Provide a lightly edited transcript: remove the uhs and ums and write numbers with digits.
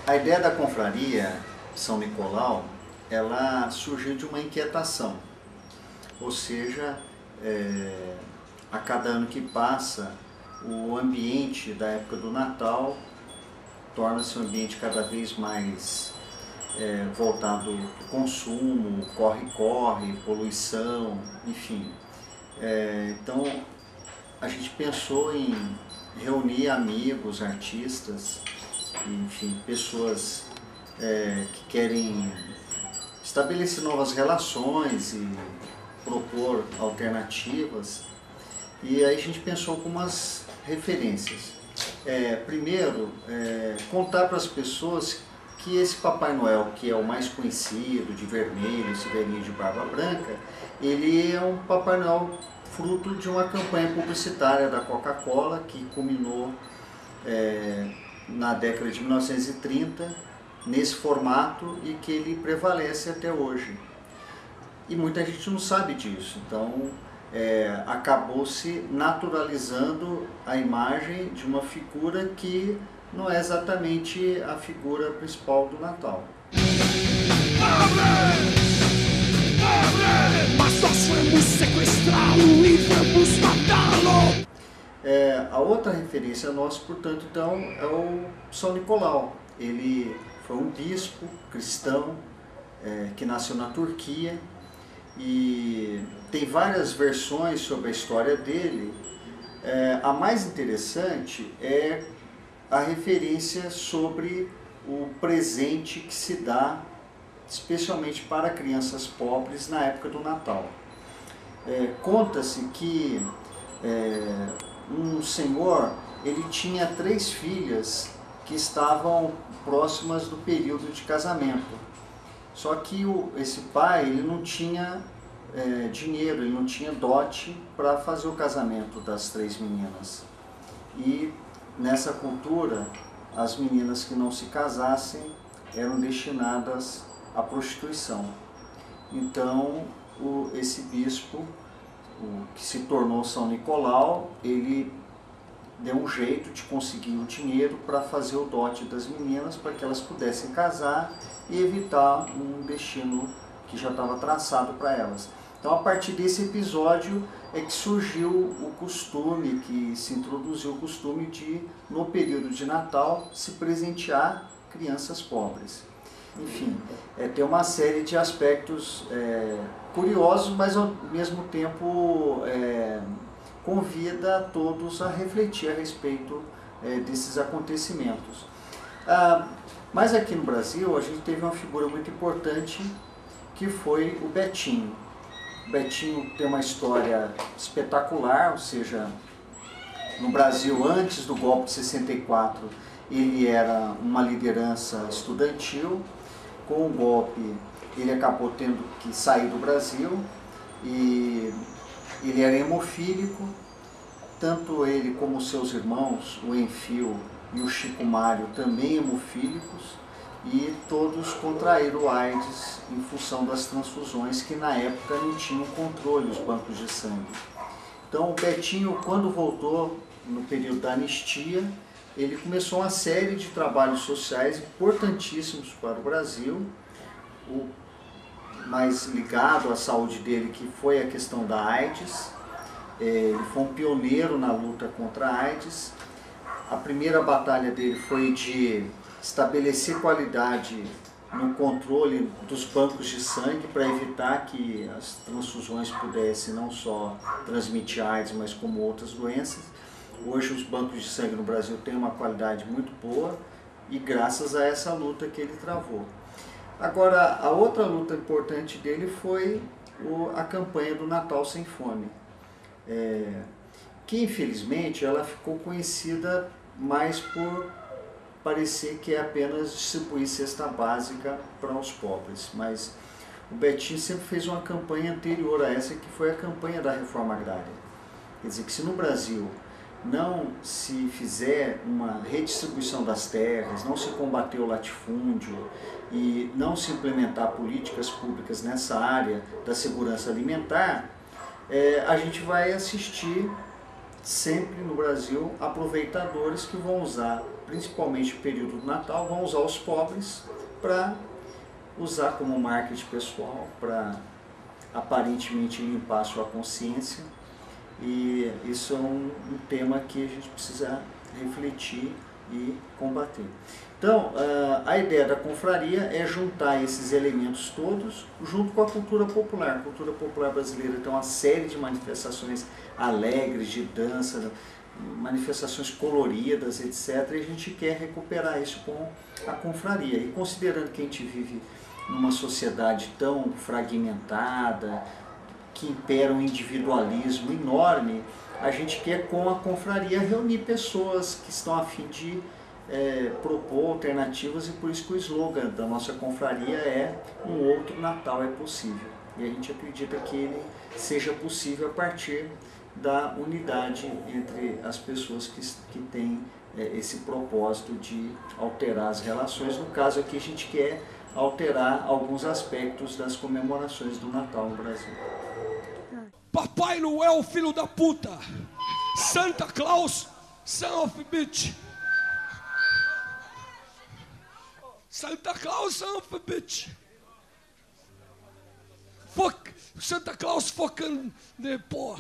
A ideia da confraria São Nicolau, ela surgiu de uma inquietação, ou seja, a cada ano que passa, o ambiente da época do Natal torna-se um ambiente cada vez mais voltado para o consumo, corre-corre, poluição, enfim. Então, a gente pensou em reunir amigos, artistas, enfim, pessoas que querem estabelecer novas relações e propor alternativas. E aí a gente pensou com umas referências. Primeiro, contar para as pessoas que esse Papai Noel, que é o mais conhecido, de vermelho, esse velhinho de barba branca, ele é um Papai Noel fruto de uma campanha publicitária da Coca-Cola que culminou na década de 1930, nesse formato, e que ele prevalece até hoje. E muita gente não sabe disso, então acabou se naturalizando a imagem de uma figura que não é exatamente a figura principal do Natal. Mas nós vamos sequestrá-lo e vamos matá-lo! A outra referência nossa, portanto, então, é o São Nicolau. Ele foi um bispo cristão que nasceu na Turquia e tem várias versões sobre a história dele. A mais interessante é a referência sobre o presente que se dá especialmente para crianças pobres na época do Natal. Conta-se que um senhor, ele tinha 3 filhas que estavam próximas do período de casamento. Só que esse pai, ele não tinha dinheiro, ele não tinha dote para fazer o casamento das 3 meninas. E nessa cultura, as meninas que não se casassem eram destinadas à prostituição. Então, esse bispo, que se tornou São Nicolau, ele deu um jeito de conseguir o dinheiro para fazer o dote das meninas, para que elas pudessem casar e evitar um destino que já estava traçado para elas. Então, a partir desse episódio é que surgiu o costume, que se introduziu o costume de, no período de Natal, se presentear crianças pobres. Enfim, tem uma série de aspectos curiosos, mas ao mesmo tempo convida a todos a refletir a respeito desses acontecimentos. Mas aqui no Brasil a gente teve uma figura muito importante, que foi o Betinho. O Betinho tem uma história espetacular, ou seja, no Brasil, antes do golpe de 64, ele era uma liderança estudantil. Com o golpe, ele acabou tendo que sair do Brasil e ele era hemofílico, tanto ele como seus irmãos, o Enfio e o Chico Mário, também hemofílicos, e todos contraíram AIDS em função das transfusões que na época não tinham controle os bancos de sangue. Então o Betinho, quando voltou no período da anistia, ele começou uma série de trabalhos sociais importantíssimos para o Brasil, o mais ligado à saúde dele, que foi a questão da AIDS. Ele foi um pioneiro na luta contra a AIDS. A primeira batalha dele foi de estabelecer qualidade no controle dos bancos de sangue para evitar que as transfusões pudessem não só transmitir AIDS, mas como outras doenças. Hoje os bancos de sangue no Brasil têm uma qualidade muito boa e graças a essa luta que ele travou. Agora, a outra luta importante dele foi a campanha do Natal Sem Fome, que infelizmente ela ficou conhecida mais por parecer que é apenas distribuir cesta básica para os pobres, mas o Betinho sempre fez uma campanha anterior a essa, que foi a campanha da reforma agrária. Quer dizer que se no Brasil não se fizer uma redistribuição das terras, não se combater o latifúndio e não se implementar políticas públicas nessa área da segurança alimentar, a gente vai assistir sempre no Brasil aproveitadores que vão usar principalmente no período do Natal, vão usar os pobres para usar como marketing pessoal, para aparentemente limpar a sua consciência. E isso é um tema que a gente precisa refletir e combater. Então, a ideia da confraria é juntar esses elementos todos junto com a cultura popular. A cultura popular brasileira tem uma série de manifestações alegres, de dança, manifestações coloridas, etc. E a gente quer recuperar isso com a confraria. E considerando que a gente vive numa sociedade tão fragmentada, que impera um individualismo enorme, a gente quer com a confraria reunir pessoas que estão a fim de propor alternativas, e por isso que o slogan da nossa confraria é "Um outro Natal é possível". E a gente acredita que ele seja possível a partir da unidade entre as pessoas que têm esse propósito de alterar as relações. No caso aqui a gente quer alterar alguns aspectos das comemorações do Natal no Brasil. Papai Noel, filho da puta. Santa Claus, son of a bitch. Santa Claus, son of a bitch. Fuck, Santa Claus fucking the poor.